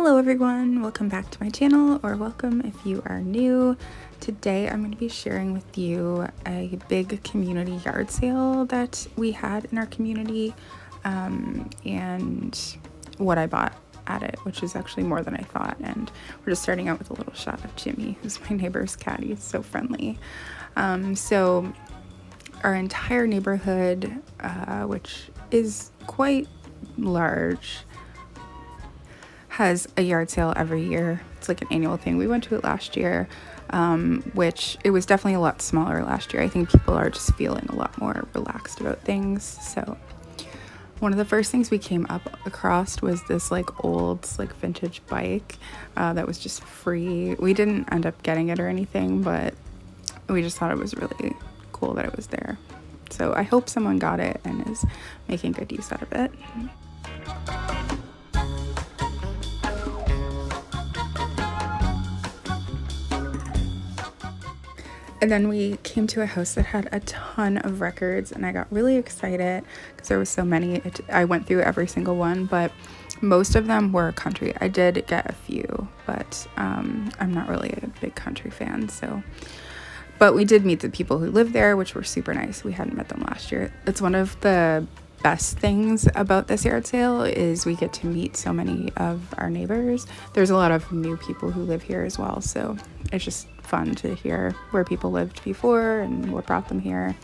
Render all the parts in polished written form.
Hello everyone, welcome back to my channel, or welcome if you are new. Today I'm going to be sharing with you a big community yard sale that we had in our community, and what I bought at it, which is actually more than I thought. And we're just starting out with a little shot of Jimmy, who's my neighbor's cat. He's so friendly. So our entire neighborhood, which is quite large, has a yard sale every year. It's like an annual thing. We went to it last year, which it was definitely a lot smaller last year. I think people are just feeling a lot more relaxed about things. So one of the first things we came up across was this like old like vintage bike that was just free. We didn't end up getting it or anything, but we just thought it was really cool that it was there. So I hope someone got it and is making good use out of it. And then we came to a house that had a ton of records, and I got really excited because there was so many. I went through every single one, but most of them were country. I did get a few, but I'm not really a big country fan. But we did meet the people who live there, which were super nice. We hadn't met them last year. It's one of the best things about this yard sale is we get to meet so many of our neighbors. There's a lot of new people who live here as well, so it's just fun to hear where people lived before and what brought them here.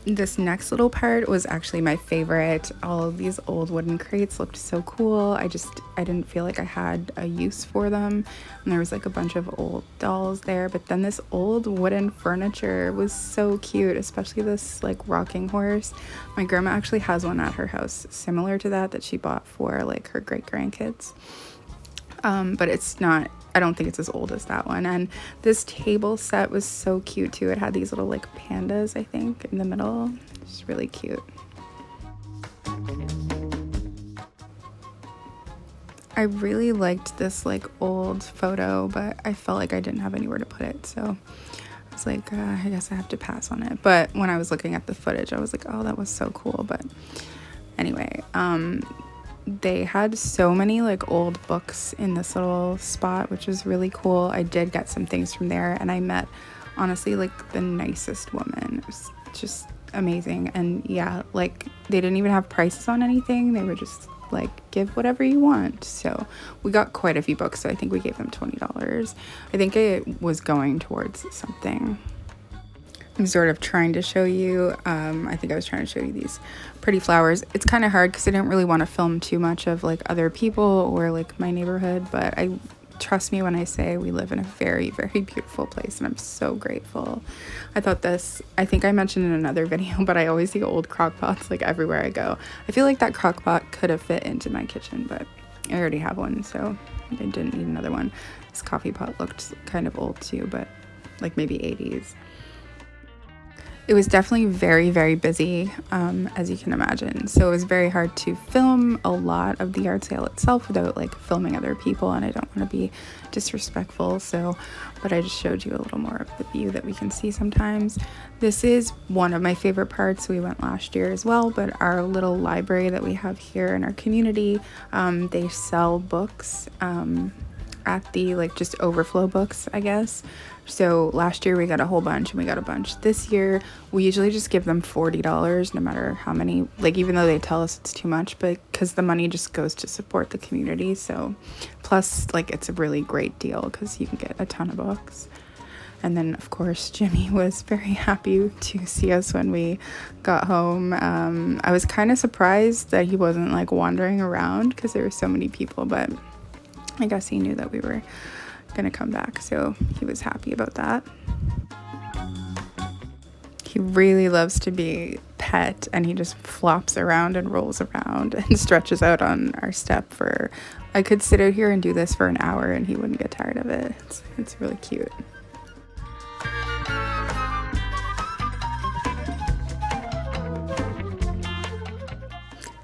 This next little part was actually my favorite. All of these old wooden crates looked so cool. I didn't feel like I had a use for them. And there was like a bunch of old dolls there, but then this old wooden furniture was so cute, especially this like rocking horse. My grandma actually has one at her house similar to that she bought for like her great grandkids. But it's not, I don't think it's as old as that one. And this table set was so cute too. It had these little like pandas, I think, in the middle. It's really cute. I really liked this like old photo, but I felt like I didn't have anywhere to put it. So I was like, I guess I have to pass on it. But when I was looking at the footage, I was like, oh, that was so cool. But anyway, they had so many like old books in this little spot, which was really cool. I did get some things from there, and I met honestly like the nicest woman. It was just amazing. And yeah, like they didn't even have prices on anything. They were just like, give whatever you want. So we got quite a few books, so I think we gave them $20. I think it was going towards something. I'm sort of trying to show you, I think I was trying to show you these pretty flowers. It's kind of hard because I didn't really want to film too much of like other people or like my neighborhood, but trust me when I say we live in a very, very beautiful place, and I'm so grateful. I think I mentioned in another video, but I always see old crock pots like everywhere I go. I feel like that crock pot could have fit into my kitchen, but I already have one, so I didn't need another one. This coffee pot looked kind of old too, but like maybe 80s. It was definitely very, very busy, as you can imagine. So it was very hard to film a lot of the yard sale itself without like filming other people, and I don't want to be disrespectful. But I just showed you a little more of the view that we can see sometimes. This is one of my favorite parts. We went last year as well, but our little library that we have here in our community, they sell books at the like just overflow books, I guess. So last year we got a whole bunch, and we got a bunch this year. We usually just give them $40 no matter how many, like even though they tell us it's too much, but because the money just goes to support the community. So plus like it's a really great deal because you can get a ton of books. And then of course Jimmy was very happy to see us when we got home. I was kind of surprised that he wasn't like wandering around because there were so many people, but I guess he knew that we were gonna come back, so he was happy about that. He really loves to be pet, and he just flops around and rolls around and stretches out on our step I could sit out here and do this for an hour and he wouldn't get tired of it. It's really cute.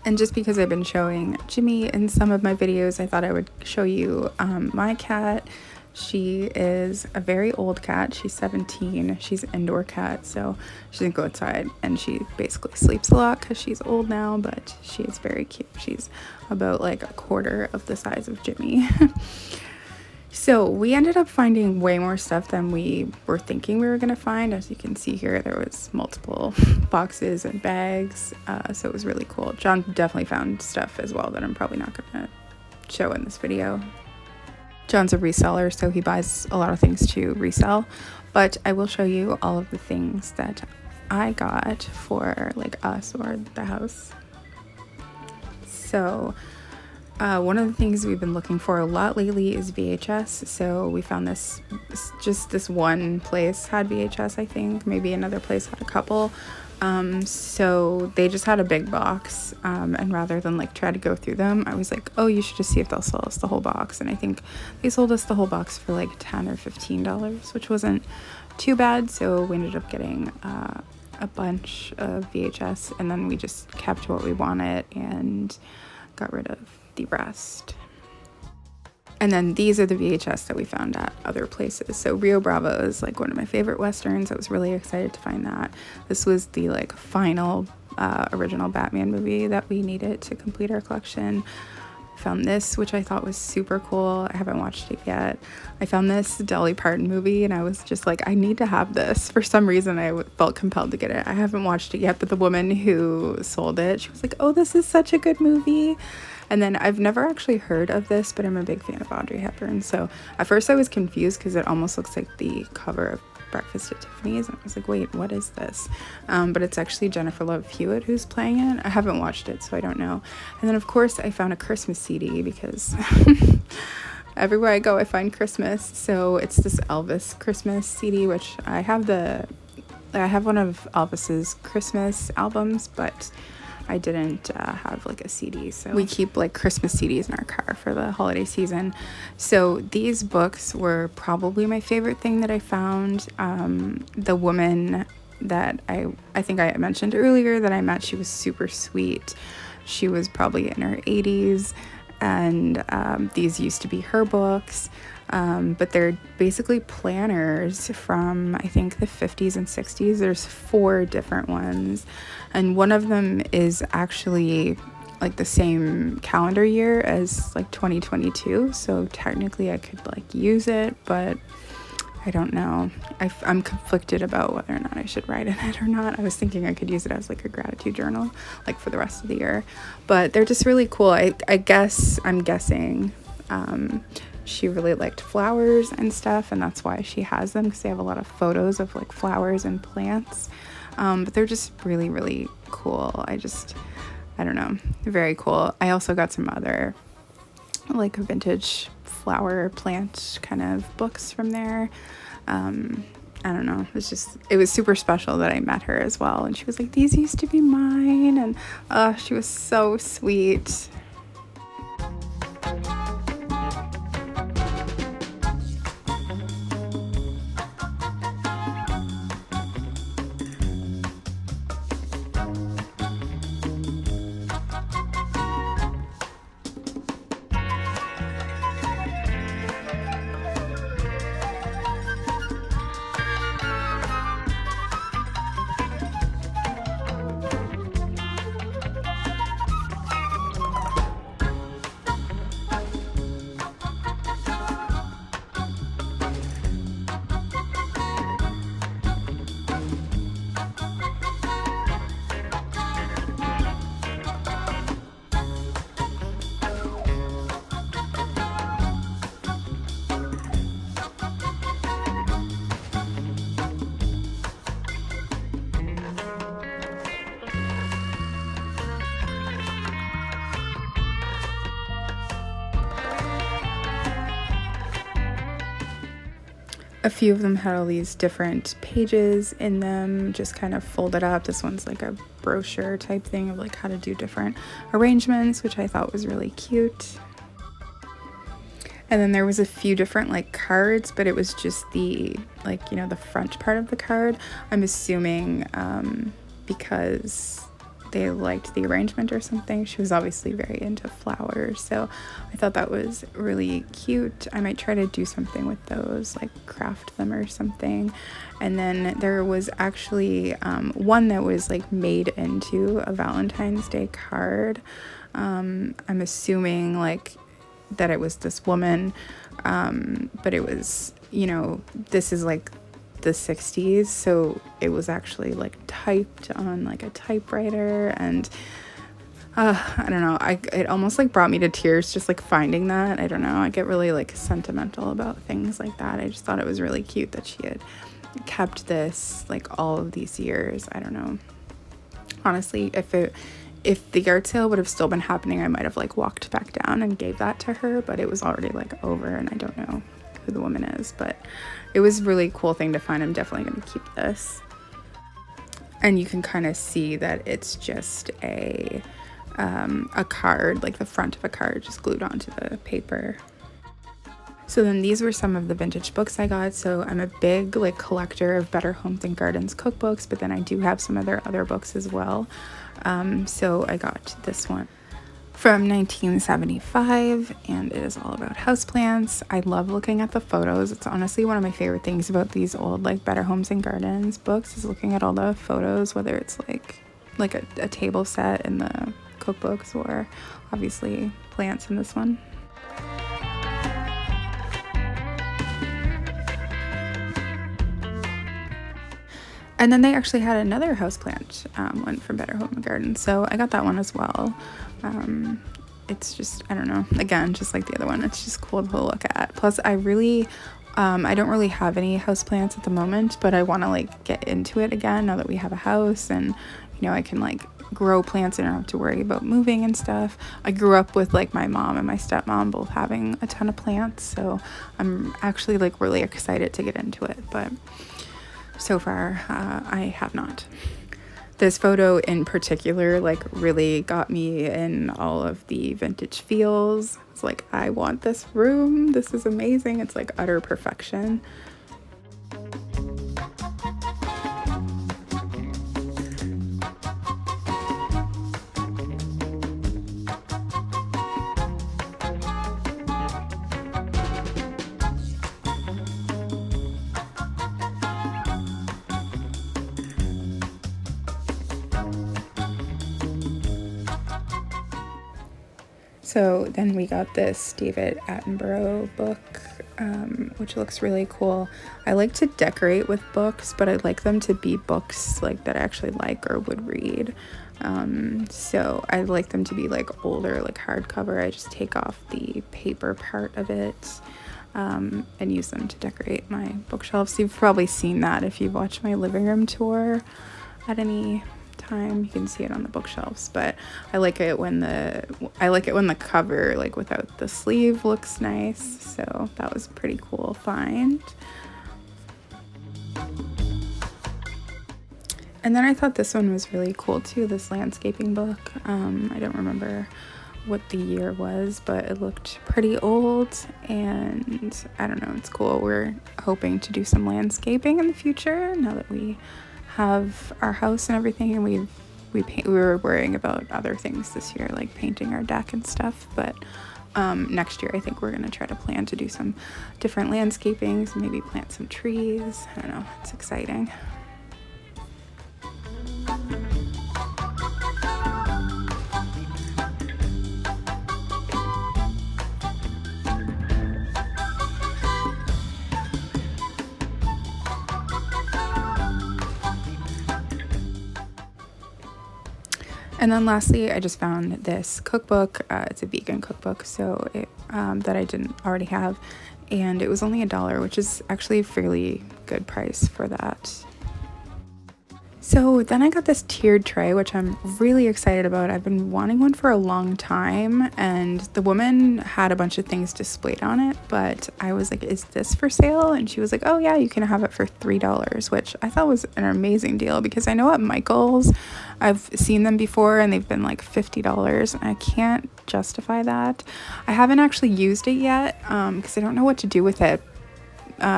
And just because I've been showing Jimmy in some of my videos, I thought I would show you my cat. She is a very old cat. She's 17. She's an indoor cat, so she doesn't go outside, and she basically sleeps a lot because she's old now, but she is very cute. She's about like a quarter of the size of Jimmy. So we ended up finding way more stuff than we were thinking we were going to find. As you can see here, there was multiple boxes and bags, so it was really cool. John definitely found stuff as well that I'm probably not going to show in this video. John's a reseller, so he buys a lot of things to resell, but I will show you all of the things that I got for like us or the house. So one of the things we've been looking for a lot lately is VHS. So we found this one place had VHS, I think. Maybe another place had a couple. So they just had a big box. And rather than like try to go through them, I was like, oh, you should just see if they'll sell us the whole box. And I think they sold us the whole box for like $10 or $15, which wasn't too bad. So we ended up getting a bunch of VHS, and then we just kept what we wanted and got rid of the rest. And then these are the VHS that we found at other places. So Rio Bravo is like one of my favorite westerns. I was really excited to find that. This was the like final original Batman movie that we needed to complete our collection. Found this, which I thought was super cool. I haven't watched it yet. I found this Dolly Parton movie, and I was just like, I need to have this. For some reason, I felt compelled to get it. I haven't watched it yet, but the woman who sold it, she was like, oh, this is such a good movie. And then I've never actually heard of this, but I'm a big fan of Audrey Hepburn. So at first I was confused because it almost looks like the cover of Breakfast at Tiffany's, and I was like, wait, what is this? But it's actually Jennifer Love Hewitt who's playing it. I haven't watched it, so I don't know. And then of course I found a Christmas CD because everywhere I go I find Christmas. So it's this Elvis Christmas CD, which I have one of Elvis's Christmas albums, but I didn't have like a CD, so we keep like Christmas CDs in our car for the holiday season. So these books were probably my favorite thing that I found. The woman that I think I mentioned earlier that I met, she was super sweet. She was probably in her 80s, and these used to be her books. But they're basically planners from, I think, the 50s and 60s. There's 4 different ones, and one of them is actually like the same calendar year as like 2022, so technically I could like use it, but I don't know. I'm conflicted about whether or not I should write in it or not. I was thinking I could use it as like a gratitude journal, like for the rest of the year, but they're just really cool. I'm guessing she really liked flowers and stuff, and that's why she has them, because they have a lot of photos of like flowers and plants. But they're just really, really cool. I don't know, they're very cool. I also got some other like vintage flower plant kind of books from there. I don't know, it was super special that I met her as well, and she was like, these used to be mine, and she was so sweet. A few of them had all these different pages in them, just kind of folded up. This one's like a brochure type thing of like how to do different arrangements, which I thought was really cute. And then there was a few different like cards, but it was just the like, the front part of the card. I'm assuming because they liked the arrangement or something. She was obviously very into flowers, so I thought that was really cute. I might try to do something with those, like craft them or something. And then there was actually one that was like made into a Valentine's Day card. I'm assuming like that it was this woman, but it was, you know, this is like the 60s, so it was actually like typed on like a typewriter, and I don't know, it almost like brought me to tears just like finding that. I don't know, I get really like sentimental about things like that. I just thought it was really cute that she had kept this like all of these years. I don't know, honestly, if the yard sale would have still been happening, I might have like walked back down and gave that to her, but it was already like over, and I don't know who the woman is, but it was a really cool thing to find. I'm definitely going to keep this. And you can kind of see that it's just a card, like the front of a card just glued onto the paper. So then these were some of the vintage books I got. So I'm a big like collector of Better Homes and Gardens cookbooks, but then I do have some other books as well. So I got this one from 1975, and it is all about houseplants. I love looking at the photos. It's honestly one of my favorite things about these old like Better Homes and Gardens books, is looking at all the photos, whether it's like a table set in the cookbooks or obviously plants in this one. And then they actually had another houseplant one from Better Home and Garden, so I got that one as well. It's just, I don't know, again, just like the other one, it's just cool to look at. Plus, I don't really have any houseplants at the moment, but I want to like get into it again now that we have a house, and you know, I can like grow plants and I don't have to worry about moving and stuff. I grew up with like my mom and my stepmom both having a ton of plants, so I'm actually like really excited to get into it, but so far I have not. This photo in particular like really got me in all of the vintage feels. It's like, I want this room, this is amazing, it's like utter perfection. So then we got this David Attenborough book, which looks really cool. I like to decorate with books, but I like them to be books like that I actually like or would read. So I like them to be like older, like hardcover. I just take off the paper part of it and use them to decorate my bookshelves. You've probably seen that if you've watched my living room tour at any time. You can see it on the bookshelves, but I like it when the cover, like without the sleeve, looks nice. So that was a pretty cool find. And then I thought this one was really cool too, this landscaping book. I don't remember what the year was, but it looked pretty old, and I don't know, it's cool. We're hoping to do some landscaping in the future now that we have our house and everything, and we were worrying about other things this year, like painting our deck and stuff, but next year I think we're gonna try to plan to do some different landscapings, maybe plant some trees. I don't know, it's exciting. And then lastly, I just found this cookbook. It's a vegan cookbook, so that I didn't already have, and it was only $1, which is actually a fairly good price for that. So then I got this tiered tray, which I'm really excited about. I've been wanting one for a long time, and the woman had a bunch of things displayed on it, but I was like, is this for sale? And she was like, oh yeah, you can have it for $3, which I thought was an amazing deal, because I know at Michael's, I've seen them before and they've been like $50, and I can't justify that. I haven't actually used it yet because I don't know what to do with it.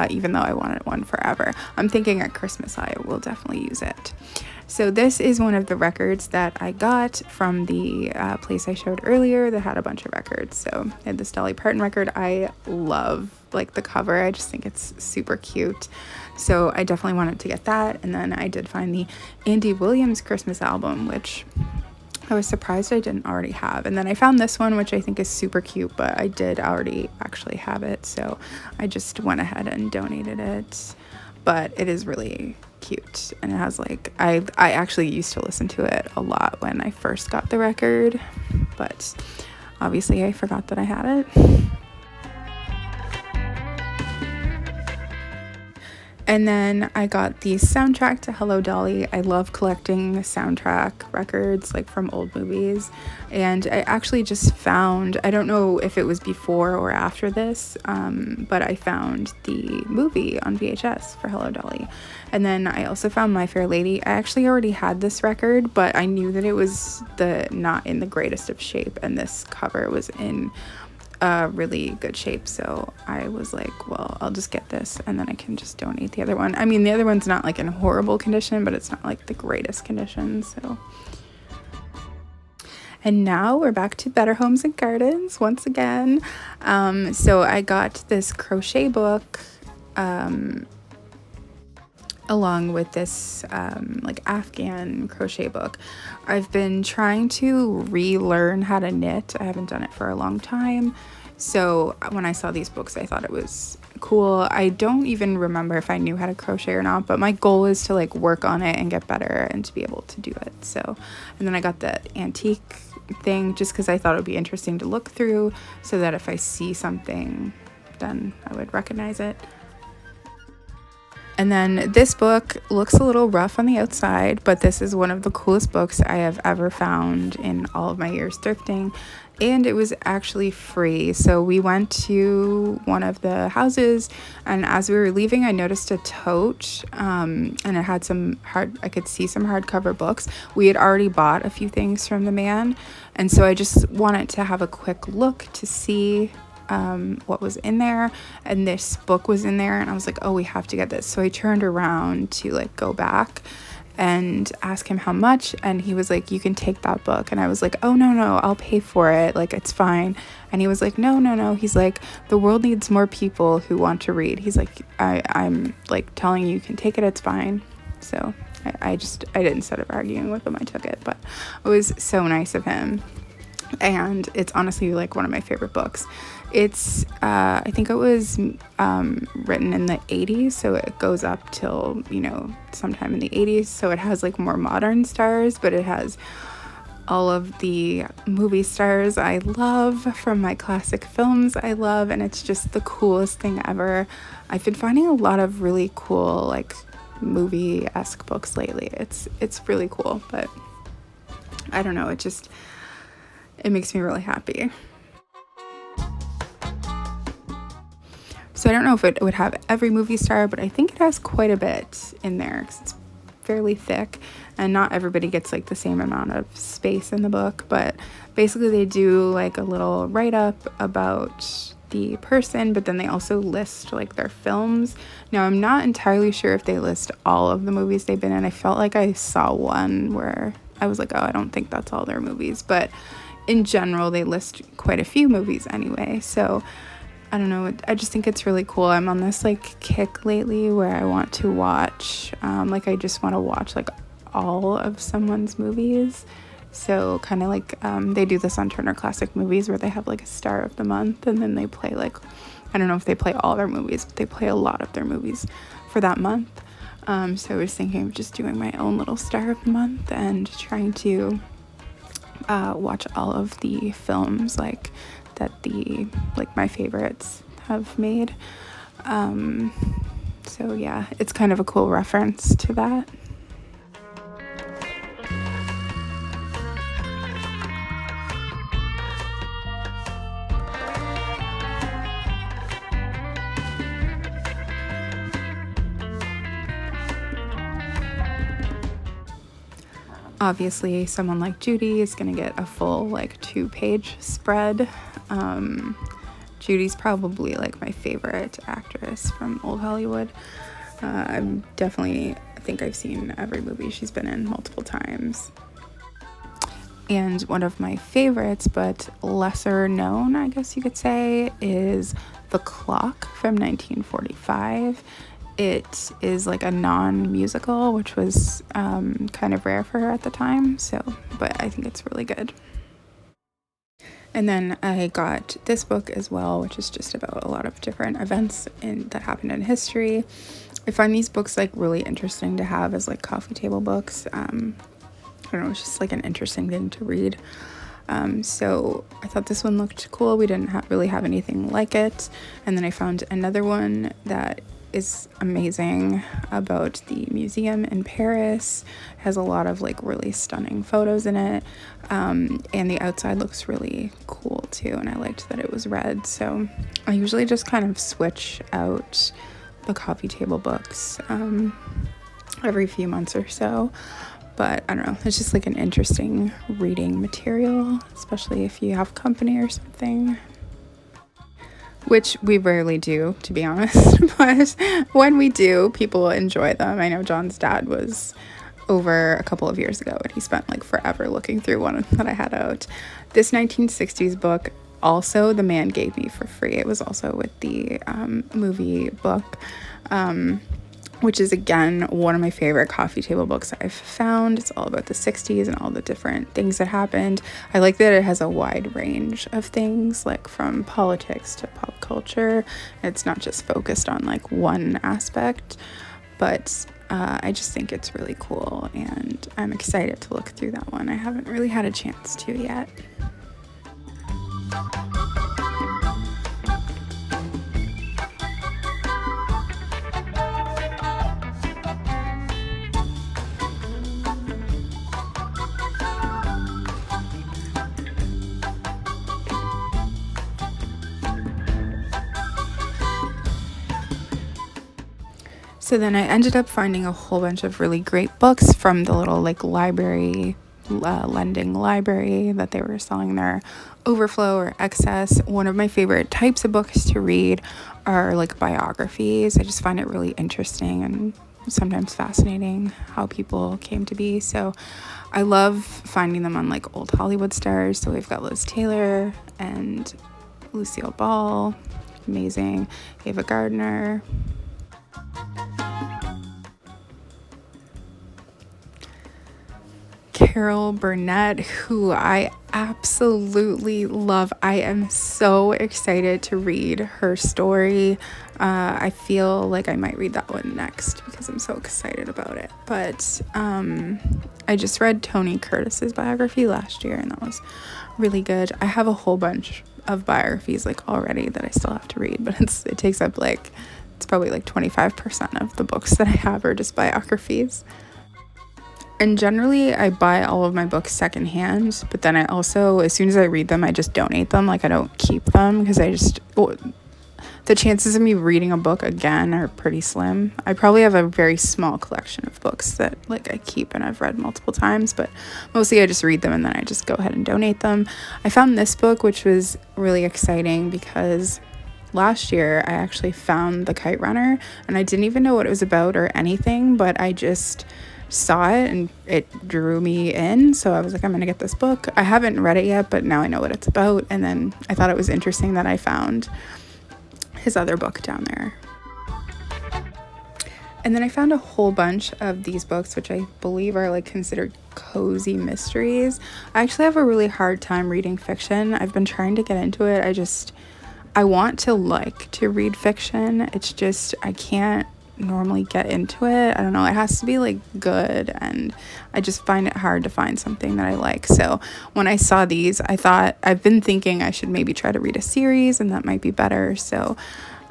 Even though I wanted one forever. I'm thinking at Christmas I will definitely use it. So this is one of the records that I got from the place I showed earlier that had a bunch of records. So I had this Dolly Parton record. I love like the cover. I just think it's super cute. So I definitely wanted to get that. And then I did find the Andy Williams Christmas album, which I was surprised I didn't already have. And then I found this one, which I think is super cute, but I did already actually have it. So I just went ahead and donated it. But it is really cute. And it has like, I actually used to listen to it a lot when I first got the record. But obviously I forgot that I had it. And then I got the soundtrack to Hello, Dolly. I love collecting soundtrack records like from old movies. And I actually just found, I don't know if it was before or after this, but I found the movie on VHS for Hello, Dolly. And then I also found My Fair Lady. I actually already had this record, but I knew that it was not in the greatest of shape, and this cover was in really good shape, so I was like, well, I'll just get this and then I can just donate the other one. I mean, the other one's not like in horrible condition, but it's not like the greatest condition. So, and now we're back to Better Homes and Gardens once again. So I got this crochet book along with this like Afghan crochet book. I've been trying to relearn how to knit. I haven't done it for a long time. So when I saw these books, I thought it was cool. I don't even remember if I knew how to crochet or not, but my goal is to like work on it and get better and to be able to do it. So, and then I got that antique thing just because I thought it would be interesting to look through so that if I see something, then I would recognize it. And then this book looks a little rough on the outside, but this is one of the coolest books I have ever found in all of my years thrifting. And it was actually free. So we went to one of the houses, and as we were leaving, I noticed a tote, and it had I could see some hardcover books. We had already bought a few things from the man, and so I just wanted to have a quick look to see what was in there, and this book was in there, and I was like, oh, we have to get this. So I turned around to like go back and ask him how much, and he was like, you can take that book. And I was like, oh, no, I'll pay for it, like it's fine. And he was like, no, he's like, the world needs more people who want to read. He's like, I'm like telling you can take it, it's fine. So I instead of arguing with him, I took it. But it was so nice of him, and it's honestly like one of my favorite books. It's I think it was written in the 80s, so it goes up till, sometime in the 80s. So it has like more modern stars, but it has all of the movie stars I love from my classic films I love, and it's just the coolest thing ever. I've been finding a lot of really cool like movie-esque books lately. It's really cool, but I don't know, it makes me really happy. So I don't know if it would have every movie star, but I think it has quite a bit in there because it's fairly thick, and not everybody gets like the same amount of space in the book. But basically they do like a little write-up about the person, but then they also list like their films. Now I'm not entirely sure if they list all of the movies they've been in. I felt like I saw one where I was like, oh, I don't think that's all their movies, but in general they list quite a few movies anyway. So I don't know, I just think it's really cool. I'm on this like kick lately where I want to watch, I just want to watch like all of someone's movies. So kind of like they do this on Turner Classic Movies where they have like a star of the month, and then they play like, I don't know if they play all their movies, but they play a lot of their movies for that month. So I was thinking of just doing my own little star of the month and trying to watch all of the films like that my favorites have made. So yeah, it's kind of a cool reference to that. Obviously, someone like Judy is going to get a full, 2-page spread. Judy's probably, my favorite actress from old Hollywood. I'm definitely a think I've seen every movie she's been in multiple times. And one of my favorites, but lesser known, I guess you could say, is The Clock from 1945. It is like a non-musical, which was kind of rare for her at the time, but I think it's really good. And then I got this book as well, which is just about a lot of different events that happened in history. I find these books like really interesting to have as like coffee table books. I don't know, it's just like an interesting thing to read. So I thought this one looked cool. We didn't really have anything like it. And then I found another one that is amazing about the museum in Paris. It has a lot of like really stunning photos in it. And the outside looks really cool too. And I liked that it was red. So I usually just kind of switch out the coffee table books every few months or so. But I don't know, it's just like an interesting reading material, especially if you have company or something. Which we rarely do, to be honest, but when we do, people enjoy them. I know John's dad was over a couple of years ago and he spent like forever looking through one that I had out. This 1960s book, also the man gave me for free. It was also with the movie book, which is again one of my favorite coffee table books I've found. It's all about the 60s and all the different things that happened. I like that it has a wide range of things, like from politics to pop culture. It's not just focused on like one aspect, but I just think it's really cool and I'm excited to look through that one. I haven't really had a chance to yet. So then I ended up finding a whole bunch of really great books from the little like library, lending library that they were selling their overflow or excess. One of my favorite types of books to read are like biographies. I just find it really interesting and sometimes fascinating how people came to be. So I love finding them on like old Hollywood stars. So we've got Liz Taylor and Lucille Ball, amazing, Ava Gardner, Carol Burnett, who I absolutely love. I am so excited to read her story. I feel like I might read that one next because I'm so excited about it. But I just read Tony Curtis's biography last year and that was really good. I have a whole bunch of biographies like already that I still have to read, but it takes up like, it's probably like 25% of the books that I have are just biographies. And generally, I buy all of my books secondhand, but then I also, as soon as I read them, I just donate them. Like, I don't keep them because the chances of me reading a book again are pretty slim. I probably have a very small collection of books that, like, I keep and I've read multiple times, but mostly I just read them and then I just go ahead and donate them. I found this book, which was really exciting because last year I actually found The Kite Runner, and I didn't even know what it was about or anything, but I just saw it and it drew me in, so I was like, I'm gonna get this book. I haven't read it yet, but now I know what it's about. And then I thought it was interesting that I found his other book down there. And then I found a whole bunch of these books, which I believe are like considered cozy mysteries. I actually have a really hard time reading fiction. I've been trying to get into it. I want to like to read fiction. It's just I can't normally get into it. I don't know, it has to be like good, and I just find it hard to find something that I like. So when I saw these, I've been thinking I should maybe try to read a series and that might be better. So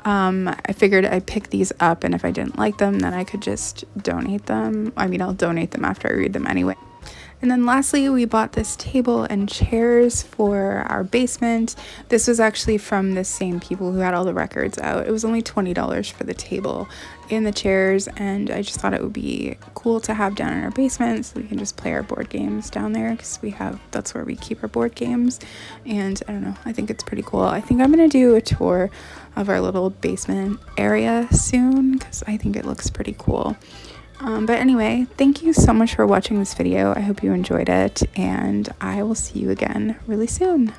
I figured I'd pick these up, and if I didn't like them, then I could just donate them. I mean, I'll donate them after I read them anyway. And then lastly, we bought this table and chairs for our basement. This was actually from the same people who had all the records out. It was only $20 for the table and the chairs, and I just thought it would be cool to have down in our basement so we can just play our board games down there, because that's where we keep our board games. And I don't know, I think it's pretty cool. I think I'm gonna do a tour of our little basement area soon because I think it looks pretty cool. But anyway, thank you so much for watching this video. I hope you enjoyed it, and I will see you again really soon.